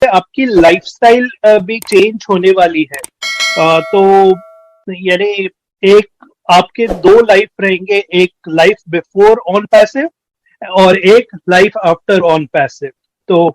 आपकी लाइफस्टाइल भी चेंज होने वाली है। तो यानी एक आपके दो लाइफ रहेंगे, एक लाइफ बिफोर ऑन पैसिव और एक लाइफ आफ्टर ऑन पैसिव। तो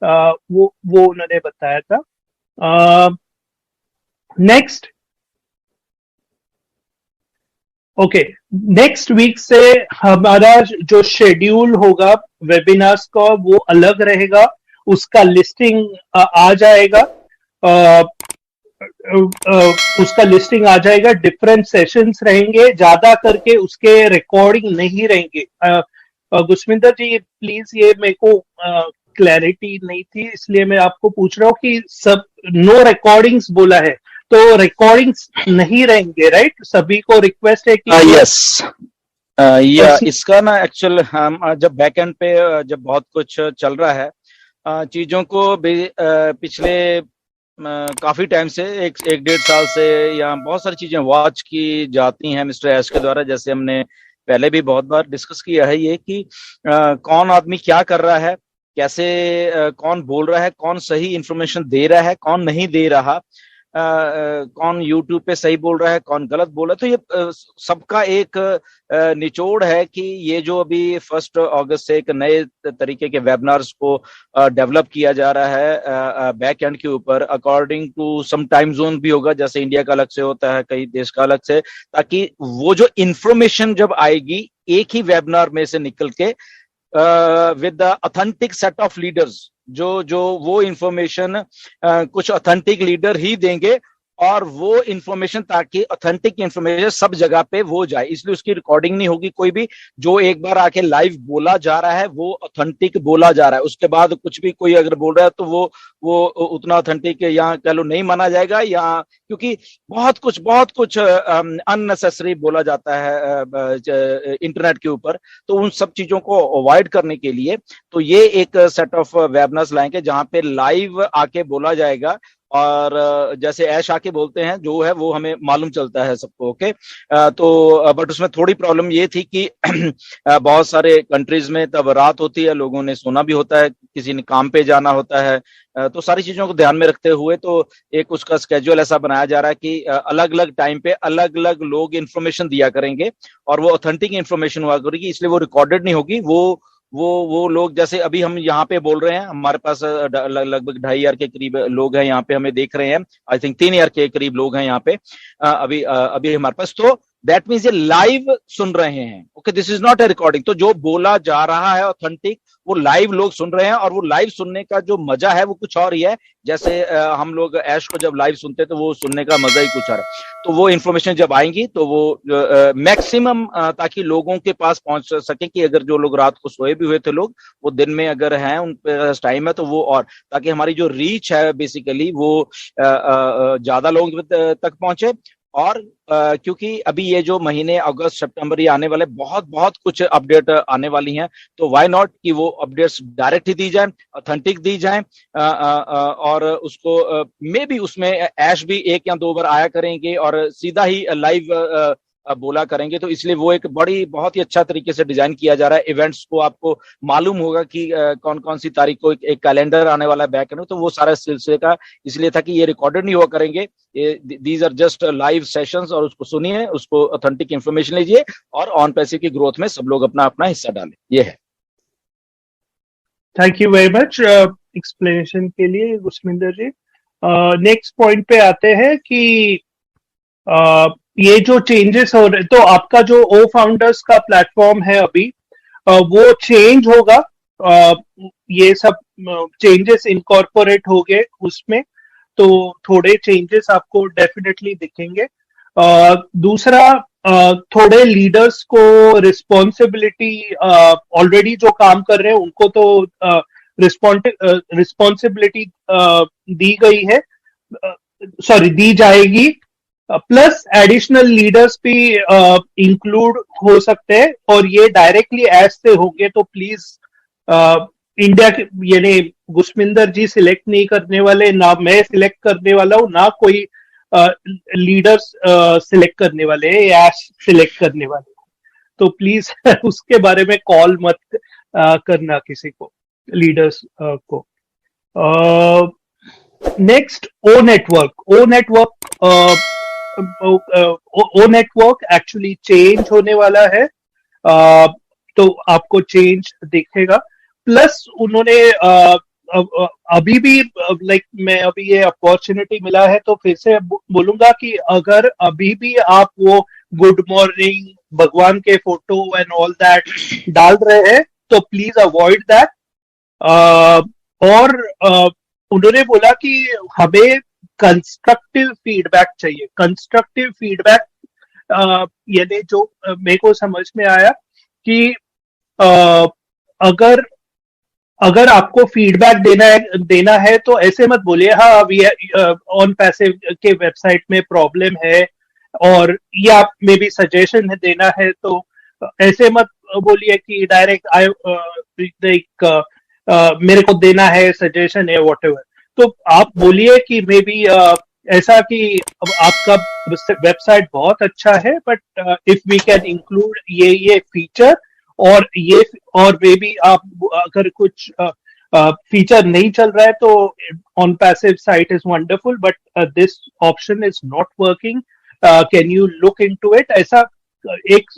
वो उन्होंने बताया था। नेक्स्ट, ओके, नेक्स्ट वीक से हमारा जो शेड्यूल होगा वेबिनार्स का वो अलग रहेगा, उसका लिस्टिंग आ जाएगा। उसका लिस्टिंग आ जाएगा, डिफरेंट सेशंस रहेंगे, ज्यादा करके उसके रिकॉर्डिंग नहीं रहेंगे। गुस्मिंदर जी प्लीज, ये मेरे को क्लैरिटी नहीं थी, इसलिए मैं आपको पूछ रहा हूँ कि सब नो रिकॉर्डिंग्स बोला है, तो रिकॉर्डिंग्स नहीं रहेंगे, राइट? सभी को रिक्वेस्ट है कि यस, या इसका ना एक्चुअल हम जब बैक एंड पे जब बहुत कुछ चल रहा है, चीजों को पिछले काफी टाइम से एक डेढ़ साल से या बहुत सारी चीजें वॉच की जाती हैं मिस्टर ऐश के द्वारा। जैसे हमने पहले भी बहुत बार डिस्कस किया है ये कि कौन आदमी क्या कर रहा है, कैसे कौन बोल रहा है, कौन सही इंफॉर्मेशन दे रहा है, कौन नहीं दे रहा, कौन यूट्यूब पे सही बोल रहा है, कौन गलत बोल रहा है। तो ये सबका एक निचोड़ है कि ये जो अभी 1 अगस्त से एक नए तरीके के वेबिनार्स को डेवलप किया जा रहा है बैक एंड के ऊपर, according to some time zone भी होगा, जैसे इंडिया का अलग से होता है, कई देश का अलग से, ताकि वो जो इंफॉर्मेशन जब आएगी एक ही वेबिनार में से निकल के with the authentic set of leaders, जो जो वो इंफॉर्मेशन कुछ ऑथेंटिक लीडर ही देंगे, और वो इंफॉर्मेशन ताकि ऑथेंटिक इंफॉर्मेशन सब जगह पे वो जाए, इसलिए उसकी रिकॉर्डिंग नहीं होगी कोई भी। जो एक बार आके लाइव बोला जा रहा है वो ऑथेंटिक बोला जा रहा है, उसके बाद कुछ भी कोई अगर बोल रहा है तो वो उतना ऑथेंटिक या कह लो नहीं माना जाएगा, या क्योंकि बहुत कुछ अननेसेसरी बोला जाता है इंटरनेट के ऊपर। तो उन सब चीजों को अवॉइड करने के लिए तो ये एक सेट ऑफ वेबिनार्स लाएंगे जहां पे लाइव आके बोला जाएगा, और जैसे ऐश आके बोलते हैं जो है वो हमें मालूम चलता है सबको। ओके, तो बट उसमें थोड़ी प्रॉब्लम ये थी कि बहुत सारे कंट्रीज में तब रात होती है, लोगों ने सोना भी होता है, किसी ने काम पे जाना होता है, तो सारी चीजों को ध्यान में रखते हुए तो एक उसका स्केड्यूल ऐसा बनाया जा रहा है कि अलग अलग टाइम पे अलग अलग लोग इन्फॉर्मेशन दिया करेंगे, और वो ऑथेंटिक इन्फॉर्मेशन हुआ करेगी, इसलिए वो रिकॉर्डेड नहीं होगी। वो लोग जैसे अभी हम यहाँ पे बोल रहे हैं, हमारे पास लगभग 2,500 के करीब लोग हैं यहाँ पे, हमें देख रहे हैं, आई थिंक 3,000 के करीब लोग हैं यहाँ पे अभी हमारे पास। तो दैट मीन्स ये लाइव सुन रहे हैं। Okay, this is not A recording. तो जो बोला जा रहा है ऑथेंटिक वो लाइव लोग सुन रहे हैं, और वो लाइव सुनने का जो मजा है वो कुछ और ही है। जैसे हम लोग ऐश को जब लाइव सुनते तो वो सुनने का मजा ही कुछ और है। तो वो इन्फॉर्मेशन जब आएंगी तो वो मैक्सिमम ताकि लोगों के पास पहुंच सके, कि अगर जो लोग रात को सोए भी हुए थे लोग, वो दिन में अगर हैं उन पे टाइम है तो वो, और ताकि हमारी जो रीच है बेसिकली वो ज्यादा लोगों तक पहुंचे। और क्योंकि अभी ये जो महीने अगस्त सितंबर ये आने वाले, बहुत कुछ अपडेट आने वाली हैं, तो व्हाई नॉट कि वो अपडेट्स डायरेक्ट ही दी जाए, ऑथेंटिक दी जाए, और उसको मे बी उसमें ऐश भी 1 या 2 बार आया करेंगे और सीधा ही लाइव बोला करेंगे। तो इसलिए वो एक बहुत ही अच्छा तरीके से डिजाइन किया जा रहा है इवेंट्स को। आपको मालूम होगा कि कौन कौन सी तारीख को एक कैलेंडर आने वाला है बैक एंड, तो वो सारा सिलसिले का इसलिए था कि ये रिकॉर्डेड नहीं हुआ करेंगे, these are just live sessions, और उसको सुनिए, उसको ऑथेंटिक इंफॉर्मेशन लीजिए, और ऑन पैसिव की ग्रोथ में सब लोग अपना अपना हिस्सा डालें। ये है। Thank you very much explanation के लिए गुस्मिंदर जी। नेक्स्ट पॉइंट पे आते हैं कि ये जो चेंजेस हो रहे, तो आपका जो ओ फाउंडर्स का प्लेटफॉर्म है अभी वो चेंज होगा। ये सब चेंजेस इनकॉर्पोरेट हो गए उसमें, तो थोड़े चेंजेस आपको डेफिनेटली दिखेंगे। दूसरा, थोड़े लीडर्स को रिस्पॉन्सिबिलिटी, ऑलरेडी जो काम कर रहे हैं उनको तो रिस्पॉन्सिबिलिटी दी गई है, सॉरी दी जाएगी, प्लस एडिशनल लीडर्स भी इंक्लूड हो सकते हैं, और ये डायरेक्टली एज से होंगे। तो प्लीज इंडिया के यानी गुस्मिंदर जी सिलेक्ट नहीं करने वाले, ना मैं सिलेक्ट करने वाला हूं, ना कोई लीडर्स सिलेक्ट करने वाले हैं या सिलेक्ट करने वाले। तो प्लीज उसके बारे में कॉल मत करना किसी को, लीडर्स को। नेक्स्ट ओ नेटवर्क। ओ नेटवर्क एक्चुअली चेंज होने वाला है, तो आपको चेंज दिखेगा। प्लस उन्होंने अभी भी लाइक मैं अभी ये अपॉर्चुनिटी मिला है तो फिर से बोलूंगा कि अगर अभी भी आप वो गुड मॉर्निंग, भगवान के फोटो एंड ऑल दैट डाल रहे हैं तो प्लीज अवॉइड दैट। और उन्होंने बोला कि हमें कंस्ट्रक्टिव फीडबैक चाहिए। कंस्ट्रक्टिव फीडबैक यानी जो मेरे को समझ में आया कि अगर अगर आपको फीडबैक देना है तो ऐसे मत बोलिए हाँ अभी ऑन पैसिव के वेबसाइट में प्रॉब्लम है, और या मे बी सजेशन देना है तो ऐसे मत बोलिए कि डायरेक्ट मेरे को देना है सजेशन है व्हाटएवर। तो आप बोलिए कि मे बी ऐसा कि आपका वेबसाइट बहुत अच्छा है but if we can include ये फीचर और मे बी आप अगर कुछ फीचर नहीं चल रहा है तो on passive site is wonderful but this option is not working, can you look into it. ऐसा एक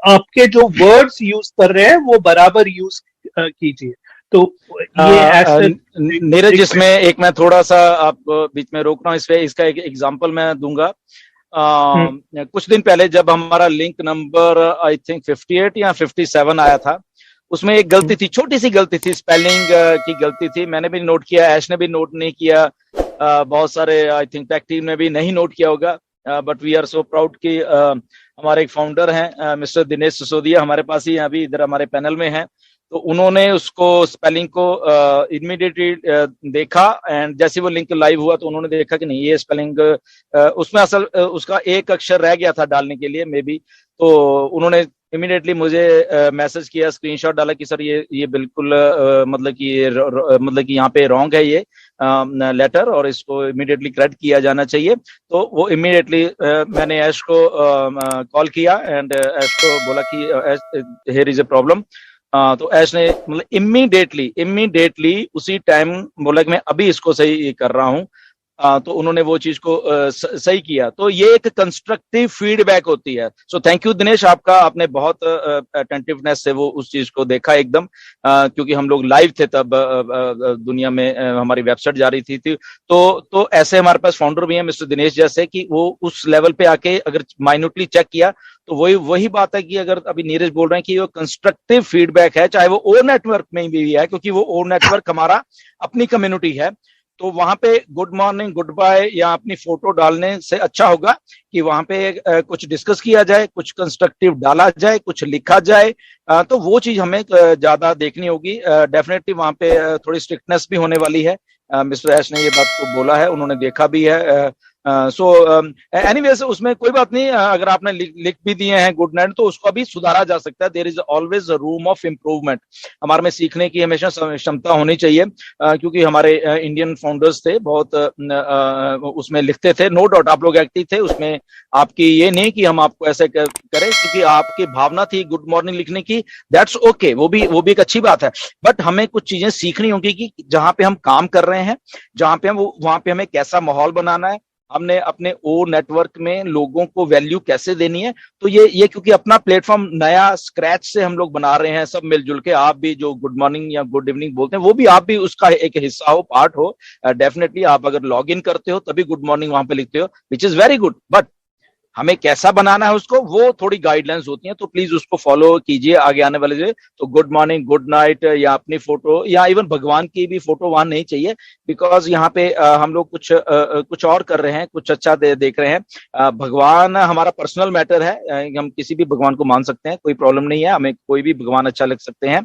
आपके जो वर्ड्स यूज कर रहे हैं वो बराबर यूज कीजिए। तो ये नीरज, इसमें एक मैं थोड़ा सा आप बीच में रोक रहा हूँ, इसमें इसका एक एग्जांपल मैं दूंगा। कुछ दिन पहले जब हमारा लिंक नंबर आई थिंक 58 या 57 आया था, उसमें एक गलती थी, छोटी सी गलती थी, स्पेलिंग की गलती थी। मैंने भी नोट किया, ऐश ने भी नोट नहीं किया, बहुत सारे आई थिंक टेक टीम ने भी नहीं नोट किया होगा, but we are so proud कि हमारे एक फाउंडर हैं मिस्टर दिनेश सिसोदिया, हमारे पास ही अभी इधर हमारे पैनल में हैं। तो उन्होंने उसको स्पेलिंग को इमीडिएटली देखा, एंड जैसे वो लिंक लाइव हुआ तो उन्होंने देखा कि नहीं ये स्पेलिंग उसमें असल उसका एक अक्षर रह गया था डालने के लिए मे बी। तो उन्होंने इमीडिएटली मुझे मैसेज किया, स्क्रीनशॉट डाला कि सर ये बिल्कुल मतलब कि यहाँ पे रॉन्ग है ये लेटर, और इसको इमीडिएटली करेक्ट किया जाना चाहिए। तो वो इमीडिएटली मैंने ऐश को कॉल किया एंड ऐश को बोला कि हियर इज ए प्रॉब्लम। तो ऐश ने मतलब इमीडिएटली उसी टाइम बोला कि मैं अभी इसको सही कर रहा हूँ। तो उन्होंने वो चीज को सही किया। तो ये एक कंस्ट्रक्टिव फीडबैक होती है। सो थैंक यू दिनेश, आपने बहुत अटेंटिवनेस से वो उस चीज को देखा एकदम, क्योंकि हम लोग लाइव थे तब दुनिया में, हमारी वेबसाइट जारी थी। तो ऐसे हमारे पास फाउंडर भी हैं मिस्टर दिनेश जैसे, कि वो उस लेवल पे आके अगर माइन्यूटली चेक किया तो वही बात है कि अगर अभी नीरज बोल रहे हैं कि वो कंस्ट्रक्टिव फीडबैक है, चाहे वो ओ नेटवर्क में भी है, क्योंकि वो ओ नेटवर्क हमारा अपनी कम्युनिटी है, तो वहां पे गुड मॉर्निंग, गुड बाय या अपनी फोटो डालने से अच्छा होगा कि वहां पे कुछ डिस्कस किया जाए, कुछ कंस्ट्रक्टिव डाला जाए, कुछ लिखा जाए। तो वो चीज हमें ज्यादा देखनी होगी। डेफिनेटली वहां पे थोड़ी स्ट्रिक्टनेस भी होने वाली है। मिस्टर ऐश ने ये बात को बोला है, उन्होंने देखा भी है। सो एनीवेज उसमें कोई बात नहीं, अगर आपने लिख भी दिए हैं गुड नाइट तो उसको अभी सुधारा जा सकता है। There is always room of improvement. हमारे में सीखने की हमेशा क्षमता होनी चाहिए, क्योंकि हमारे इंडियन फाउंडर्स थे बहुत उसमें लिखते थे, नो डाउट आप लोग एक्टिव थे उसमें। आपकी ये नहीं कि हम आपको ऐसे करें, क्योंकि आपकी भावना थी गुड मॉर्निंग लिखने की, दैट्स ओके, वो भी एक अच्छी बात है। बट हमें कुछ चीजें सीखनी होगी कि जहां पे हम काम कर रहे हैं, जहां पे हम वहां पे हमें कैसा माहौल बनाना है, हमने अपने ओ नेटवर्क में लोगों को वैल्यू कैसे देनी है। तो ये क्योंकि अपना प्लेटफॉर्म नया स्क्रैच से हम लोग बना रहे हैं सब मिलजुल के, आप भी जो गुड मॉर्निंग या गुड इवनिंग बोलते हैं वो भी आप भी उसका एक हिस्सा हो, पार्ट हो। डेफिनेटली आप अगर लॉग इन करते हो तभी गुड मॉर्निंग वहां पे लिखते हो, which is very good, but हमें कैसा बनाना है उसको, वो थोड़ी गाइडलाइंस होती हैं। तो प्लीज उसको फॉलो कीजिए आगे आने वाले जो, तो गुड मॉर्निंग, गुड नाइट या अपनी फोटो या इवन भगवान की भी फोटो वहां नहीं चाहिए, बिकॉज यहाँ पे हम लोग कुछ और कर रहे हैं, कुछ अच्छा देख रहे हैं। भगवान हमारा पर्सनल मैटर है, हम किसी भी भगवान को मान सकते हैं, कोई प्रॉब्लम नहीं है, हमें कोई भी भगवान अच्छा लग सकते हैं,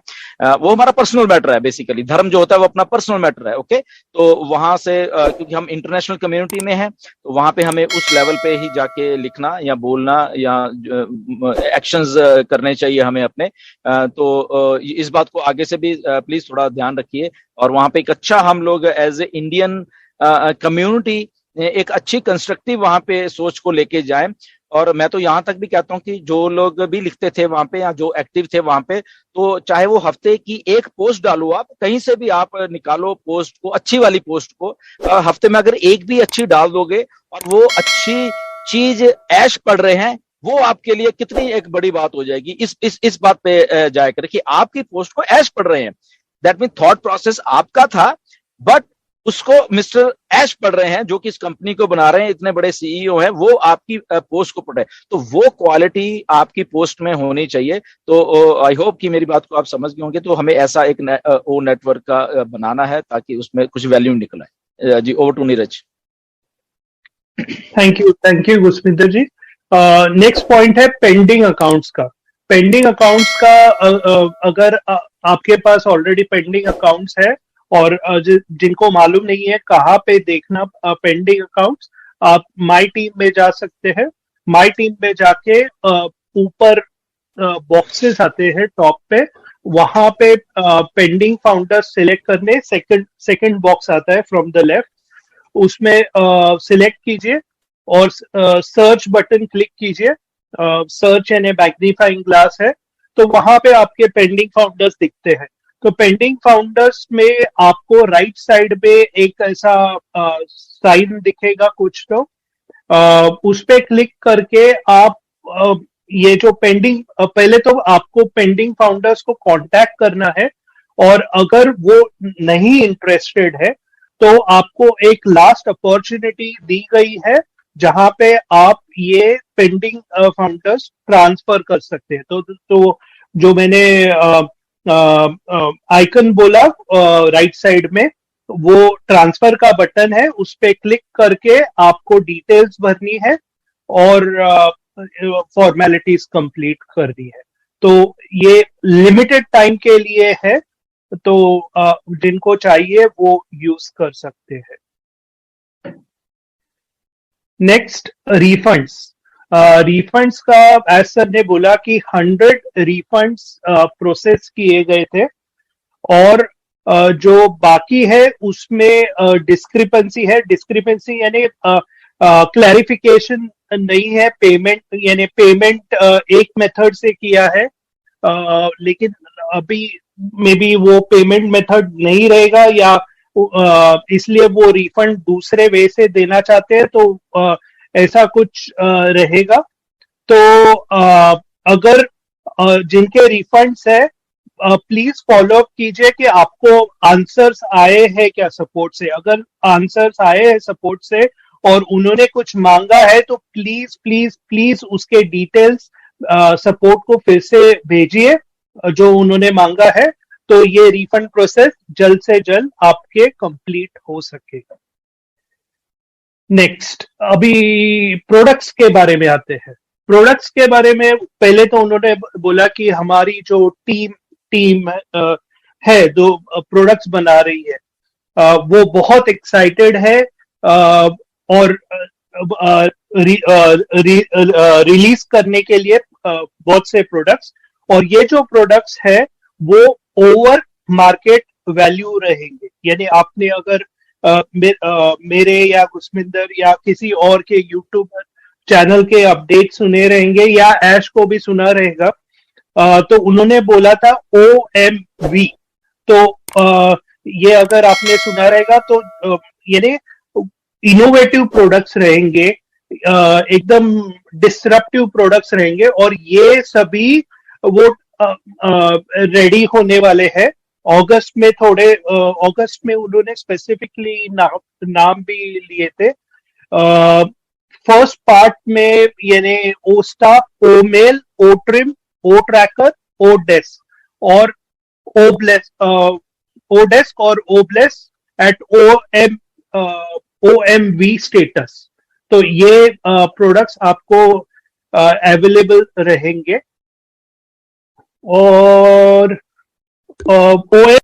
वो हमारा पर्सनल मैटर है। बेसिकली धर्म जो होता है वो अपना पर्सनल मैटर है। ओके, तो वहां से क्योंकि हम इंटरनेशनल कम्युनिटी में हैं तो वहां पे हमें उस लेवल पे ही जाके लिखना या बोलना या एक्शंस करने चाहिए हमें अपने। तो इस बात को आगे से भी प्लीज थोड़ा ध्यान रखिए, और वहां पे एक अच्छा हम लोग एज ए इंडियन कम्युनिटी एक अच्छी कंस्ट्रक्टिव वहां पे सोच को लेके जाएं। और मैं तो यहाँ तक भी कहता हूँ कि जो लोग भी लिखते थे वहां पे या जो एक्टिव थे वहां पे, तो चाहे वो हफ्ते की एक पोस्ट डालो, आप कहीं से भी आप निकालो पोस्ट को, अच्छी वाली पोस्ट को, हफ्ते में अगर एक भी अच्छी डाल दोगे और वो अच्छी चीज ऐश पढ़ रहे हैं, वो आपके लिए कितनी एक बड़ी बात हो जाएगी। इस बात पे जाया करें कि आपकी पोस्ट को ऐश पढ़ रहे हैं, दैट मीन थॉट प्रोसेस आपका था, बट उसको मिस्टर ऐश पढ़ रहे हैं जो कि इस कंपनी को बना रहे हैं, इतने बड़े सीईओ हैं, वो आपकी पोस्ट को पढ़ रहे हैं, तो वो क्वालिटी आपकी पोस्ट में होनी चाहिए। तो आई होप कि मेरी बात को आप समझ गए होंगे। तो हमें ऐसा एक ओ नेटवर्क का बनाना है ताकि उसमें कुछ वैल्यू निकले। जी, over to Neeraj. Thank you Gursminder ji. Next point है पेंडिंग अकाउंट्स का। पेंडिंग अकाउंट्स का अगर आपके पास ऑलरेडी पेंडिंग अकाउंट्स है और जिनको मालूम नहीं है कहाँ पे देखना पेंडिंग अकाउंट्स, आप माई टीम में जा सकते हैं। माई टीम में जाके ऊपर बॉक्सेस आते हैं टॉप पे, वहां पे पेंडिंग फाउंडर्स सिलेक्ट करने, सेकंड बॉक्स आता है फ्रॉम द लेफ्ट, उसमें सिलेक्ट कीजिए और सर्च बटन क्लिक कीजिए। सर्च यानी मैग्नीफाइंग ग्लास है, तो वहां पे आपके पेंडिंग फाउंडर्स दिखते हैं। तो पेंडिंग फाउंडर्स में आपको राइट साइड में एक ऐसा साइन दिखेगा कुछ, तो उस पे क्लिक करके आप ये जो पेंडिंग, पहले तो आपको पेंडिंग फाउंडर्स को कांटेक्ट करना है, और अगर वो नहीं इंटरेस्टेड है तो आपको एक लास्ट अपॉर्चुनिटी दी गई है जहां पे आप ये पेंडिंग फाउंडर्स ट्रांसफर कर सकते हैं। तो जो मैंने आइकन बोला राइट साइड में, वो ट्रांसफर का बटन है, उस पे क्लिक करके आपको डिटेल्स भरनी है और फॉर्मेलिटीज कंप्लीट करनी है। तो ये लिमिटेड टाइम के लिए है, तो जिनको चाहिए वो यूज कर सकते हैं। Next, refunds. रिफंड्स का एज सर ने बोला कि 100 रिफंड्स प्रोसेस किए गए थे, और जो बाकी है उसमें डिस्क्रिपेंसी है। डिस्क्रिपेंसी यानी क्लैरिफिकेशन नहीं है। पेमेंट यानी पेमेंट एक मेथड से किया है, लेकिन अभी मे बी वो पेमेंट मेथड नहीं रहेगा, या इसलिए वो रिफंड दूसरे वे से देना चाहते हैं, तो ऐसा कुछ रहेगा। तो अगर जिनके रिफंड्स है, प्लीज फॉलो अप कीजिए कि आपको आंसर्स आए हैं क्या सपोर्ट से। अगर आंसर्स आए हैं सपोर्ट से और उन्होंने कुछ मांगा है, तो प्लीज प्लीज प्लीज उसके डिटेल्स सपोर्ट को फिर से भेजिए जो उन्होंने मांगा है, तो ये रिफंड प्रोसेस जल्द से जल्द आपके कंप्लीट हो सकेगा। नेक्स्ट, अभी प्रोडक्ट्स के बारे में आते हैं। प्रोडक्ट्स के बारे में पहले तो उन्होंने बोला कि हमारी जो टीम है जो प्रोडक्ट्स बना रही है, वो बहुत एक्साइटेड है और रिलीज करने के लिए बहुत से प्रोडक्ट्स, और ये जो प्रोडक्ट्स है वो ओवर मार्केट वैल्यू रहेंगे। यानी आपने अगर मेरे या गुरस्मिंदर या किसी और के यूट्यूब चैनल के अपडेट सुने रहेंगे, या ऐश को भी सुना रहेगा, तो उन्होंने बोला था OMV। तो ये अगर आपने सुना रहेगा तो यानी इनोवेटिव प्रोडक्ट्स रहेंगे, एकदम डिसरप्टिव प्रोडक्ट्स रहेंगे, और ये सभी वो रेडी होने वाले हैं अगस्त में। अगस्त में उन्होंने स्पेसिफिकली नाम भी लिए थे। फर्स्ट पार्ट में यानी ओस्टा, ओमेल, ओट्रिम, ओ ट्रैकर, ओडेस्क और ओडेस्क और ओब्लेस एट OMV स्टेटस। तो ये प्रोडक्ट्स आपको अवेलेबल रहेंगे। और OMV